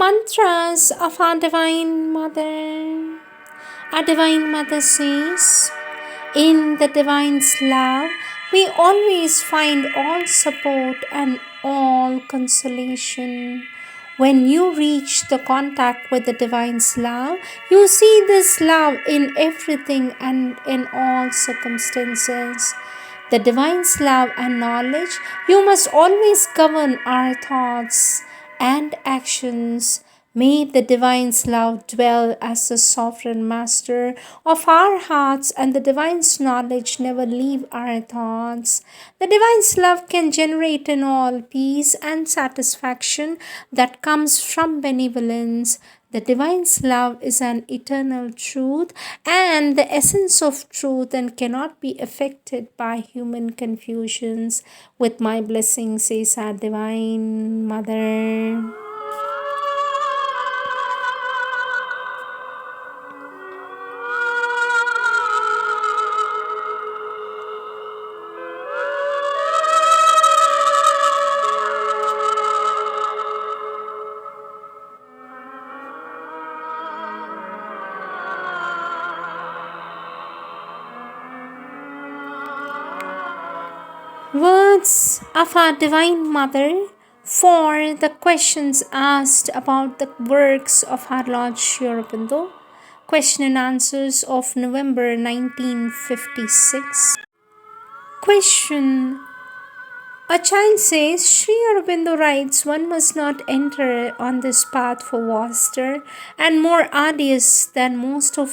Mantras of our Divine Mother. Our Divine Mother says, in the Divine's love, we always find all support and all consolation. When you reach the contact with the Divine's love, you see this love in everything and in all circumstances. The Divine's love and knowledge, you must always govern our thoughts and actions. May the Divine's love dwell as the sovereign master of our hearts, and the Divine's knowledge never leave our thoughts. The Divine's love can generate in all peace and satisfaction that comes from benevolence. The Divine's love is an eternal truth and the essence of truth and cannot be affected by human confusions. With my blessing, says our Divine Mother. Words of our Divine Mother for the questions asked about the works of our Lord Sri Aurobindo. Question and answers of November 1956. Question. A child says, Sri Aurobindo writes, one must not enter on this path for vaster and more arduous than most of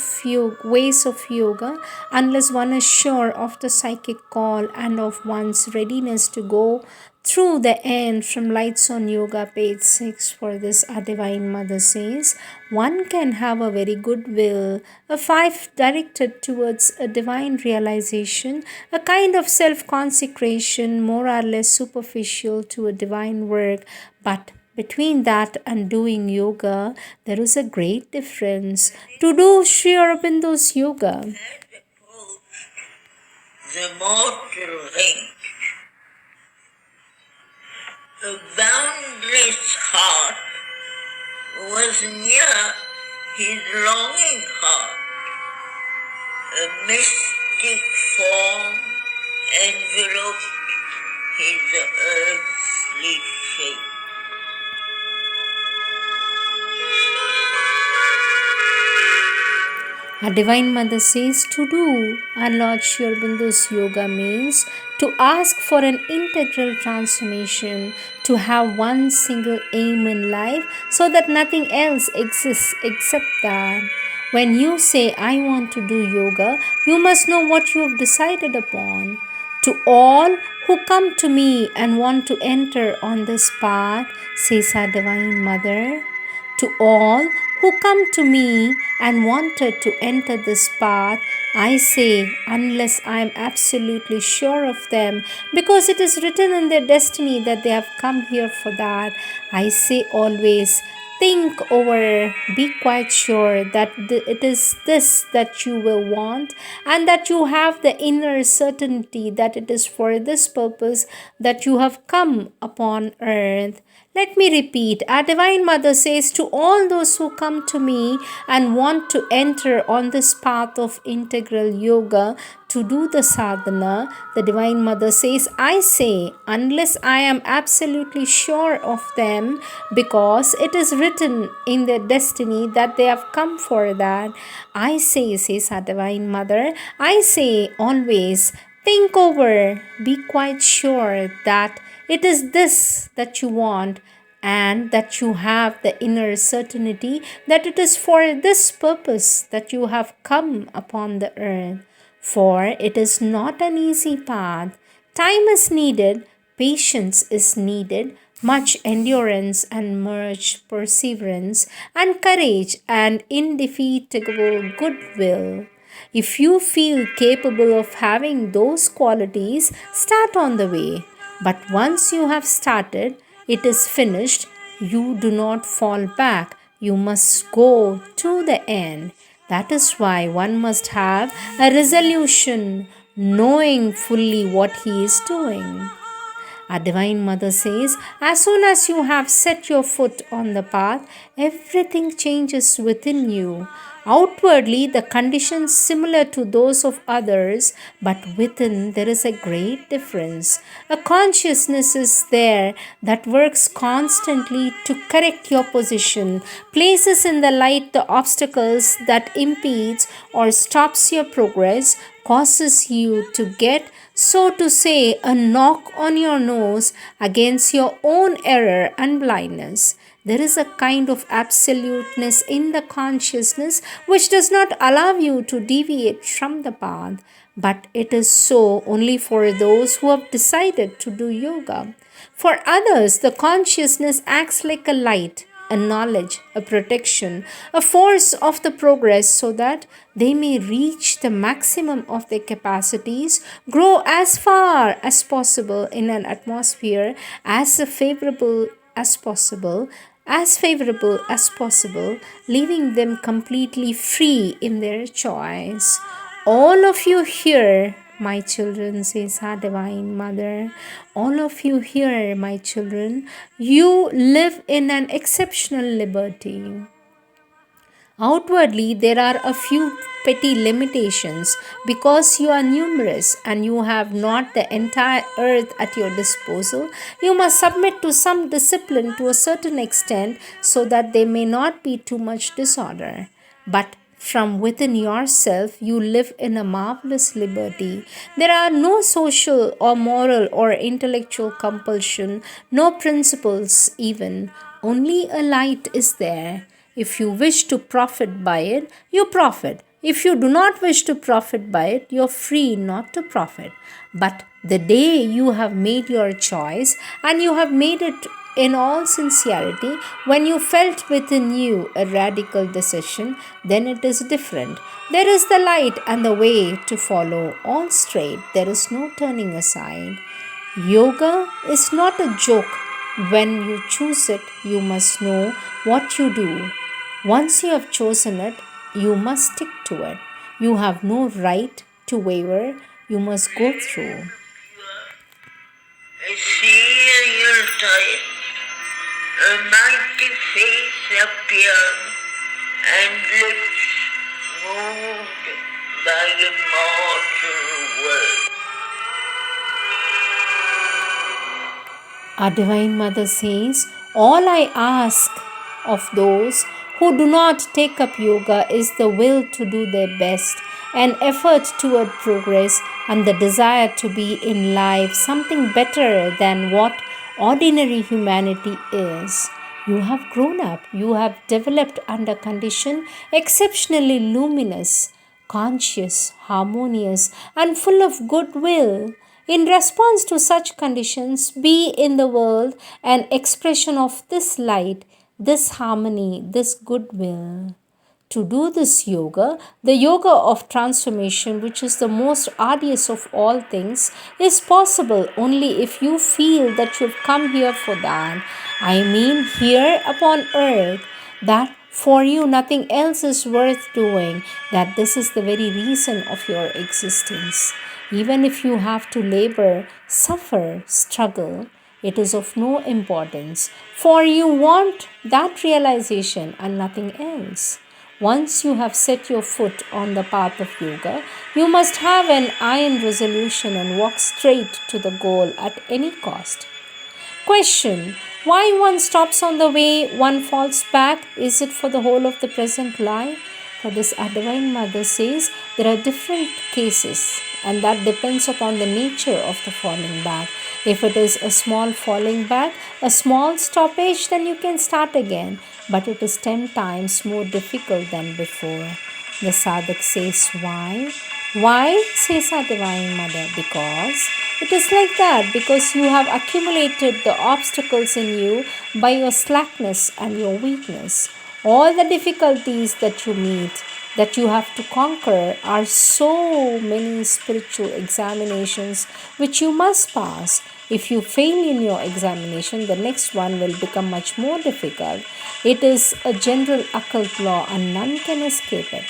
ways of yoga unless one is sure of the psychic call and of one's readiness to go through the end. From Lights on Yoga, page 6. For this, our Divine Mother says, one can have a very good will, a five directed towards a divine realization, a kind of self-consecration more or less superficial to a divine work, but between that and doing yoga, there is a great difference. To do Sri Aurobindo's yoga, the mortal range, the boundless heart was near his longing heart. A mystic form enveloped his earthly shape. our Divine Mother says to do our Lord Sri Aurobindo's yoga means to ask for an integral transformation, to have one single aim in life so that nothing else exists except that. When you say, I want to do yoga, you must know what you have decided upon. To all who come to me and want to enter on this path, says our Divine Mother, to all who come to me and wanted to enter this path, I say, unless I am absolutely sure of them, because it is written in their destiny that they have come here for that, I say always, think over, be quite sure that it is this that you will want, and that you have the inner certainty that it is for this purpose that you have come upon earth. Let me repeat, our Divine Mother says to all those who come to me and want to enter on this path of integral yoga to do the sadhana, the Divine Mother says, I say, unless I am absolutely sure of them, because it is written in their destiny that they have come for that, I say, says our Divine Mother, I say always, think over, be quite sure that it is this that you want, and that you have the inner certainty that it is for this purpose that you have come upon the earth. For it is not an easy path. Time is needed, patience is needed, much endurance and much perseverance, and courage and indefatigable goodwill. If you feel capable of having those qualities, start on the way. But once you have started, it is finished. You do not fall back. You must go to the end. That is why one must have a resolution, knowing fully what he is doing. Our Divine Mother says, as soon as you have set your foot on the path, everything changes within you. Outwardly, the conditions similar to those of others, but within there is a great difference. A consciousness is there that works constantly to correct your position, places in the light the obstacles that impedes or stops your progress, causes you to get, so to say, a knock on your nose against your own error and blindness. There is a kind of absoluteness in the consciousness which does not allow you to deviate from the path, but it is so only for those who have decided to do yoga. For others, the consciousness acts like a light, a knowledge, a protection, a force of the progress so that they may reach the maximum of their capacities, grow as far as possible in an atmosphere as favorable as possible, leaving them completely free in their choice. All of you here, my children, says our Divine Mother, all of you here, my children, you live in an exceptional liberty. Outwardly, there are a few petty limitations because you are numerous and you have not the entire earth at your disposal. You must submit to some discipline to a certain extent so that there may not be too much disorder. But from within yourself, you live in a marvelous liberty. There are no social or moral or intellectual compulsion, no principles even. Only a light is there. If you wish to profit by it, you profit. If you do not wish to profit by it, you are free not to profit. But the day you have made your choice and you have made it in all sincerity, when you felt within you a radical decision, then it is different. There is the light and the way to follow, all straight. There is no turning aside. Yoga is not a joke. When you choose it, you must know what you do. Once you have chosen it, you must stick to it. You have no right to waver. You must go through. I see in your sight a mighty face appear and lips moved by immortal will. Our Divine Mother says, all I ask of those who do not take up yoga is the will to do their best, an effort toward progress, and the desire to be in life something better than what ordinary humanity is. You have grown up, you have developed under condition exceptionally luminous, conscious, harmonious, and full of goodwill. In response to such conditions, be in the world an expression of this light, this harmony, this goodwill. To do this yoga, the yoga of transformation, which is the most arduous of all things, is possible only if you feel that you've come here for that. I mean, here upon earth, that for you nothing else is worth doing, that this is the very reason of your existence. Even if you have to labor, suffer, struggle, it is of no importance, for you want that realization and nothing else. Once you have set your foot on the path of yoga, you must have an iron resolution and walk straight to the goal at any cost. Question: why one stops on the way, one falls back? Is it for the whole of the present life? For this, our Divine Mother says there are different cases, and that depends upon the nature of the falling back. If it is a small falling back, a small stoppage, then you can start again, but it is 10 times more difficult than before. The sadhak says, why? Why, says our Divine Mother? Because it is like that, because you have accumulated the obstacles in you by your slackness and your weakness. All the difficulties that you meet, that you have to conquer, are so many spiritual examinations which you must pass. If you fail in your examination, the next one will become much more difficult. It is a general occult law and none can escape it.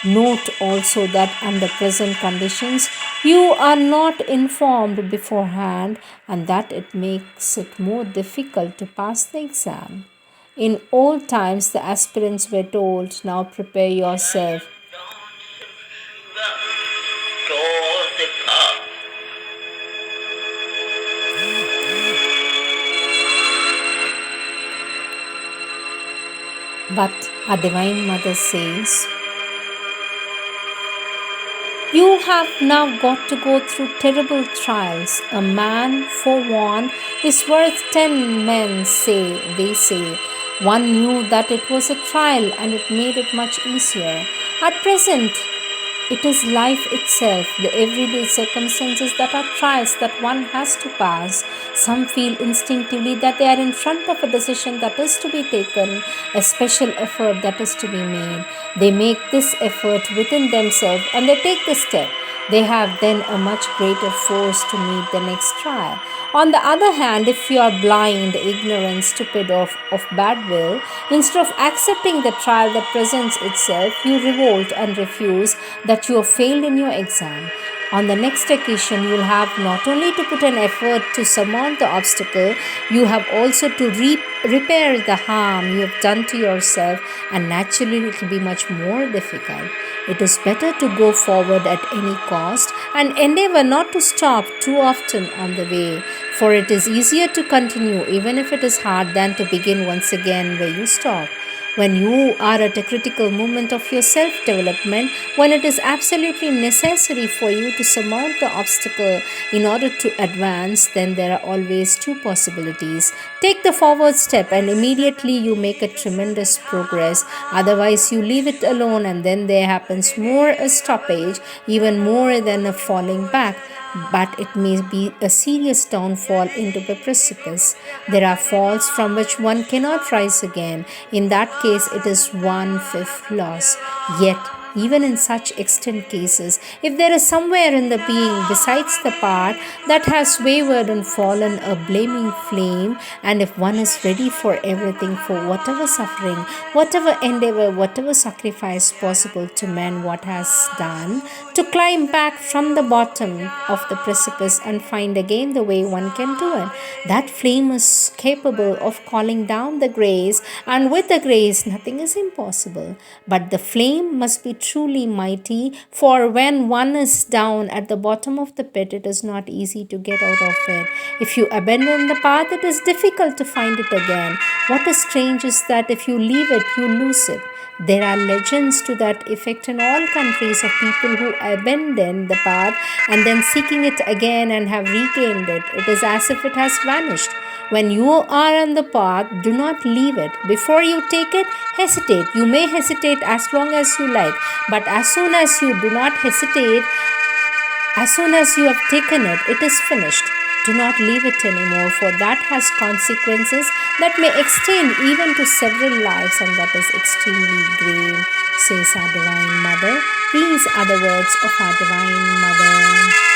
Note also that under present conditions, you are not informed beforehand, and that it makes it more difficult to pass the exam. In old times, the aspirants were told, now prepare yourself. Store the cup. But our Divine Mother says, you have now got to go through terrible trials. A man forewarned is worth 10 men, they say. One knew that it was a trial and it made it much easier. At present, it is life itself, the everyday circumstances that are trials that one has to pass. Some feel instinctively that they are in front of a decision that is to be taken, a special effort that is to be made. They make this effort within themselves and they take the step. They have then a much greater force to meet the next trial. On the other hand, if you are blind, ignorant, stupid, or of bad will, instead of accepting the trial that presents itself, you revolt and refuse that you have failed in your exam. On the next occasion, you will have not only to put an effort to surmount the obstacle, you have also to repair the harm you have done to yourself, and naturally, it will be much more difficult. It is better to go forward at any cost and endeavor not to stop too often on the way, for it is easier to continue even if it is hard than to begin once again where you stop. When you are at a critical moment of your self development, when it is absolutely necessary for you to surmount the obstacle in order to advance, then there are always two possibilities. Take the forward step and immediately you make a tremendous progress. Otherwise, you leave it alone and then there happens more a stoppage, even more than a falling back, but it may be a serious downfall into the precipice. There are falls from which one cannot rise again. In that case, it is one fifth loss. Yet, even in such extent cases, if there is somewhere in the being besides the part that has wavered and fallen a blaming flame, and if one is ready for everything, for whatever suffering, whatever endeavor, whatever sacrifice possible to man what has done, to climb back from the bottom of the precipice and find again the way one can do it. That flame is capable of calling down the grace, and with the grace, nothing is impossible. But the flame must be truly mighty, for when one is down at the bottom of the pit, it is not easy to get out of it. If you abandon the path, it is difficult to find it again. What is strange is that if you leave it, you lose it. There are legends to that effect in all countries of people who abandon the path and then seeking it again and have regained it. It is as if it has vanished. When you are on the path, do not leave it. Before you take it, hesitate. You may hesitate as long as you like, but as soon as you do not hesitate, as soon as you have taken it, it is finished. Do not leave it anymore, for that has consequences that may extend even to several lives, and that is extremely grave, says our Divine Mother. These are the words of our Divine Mother.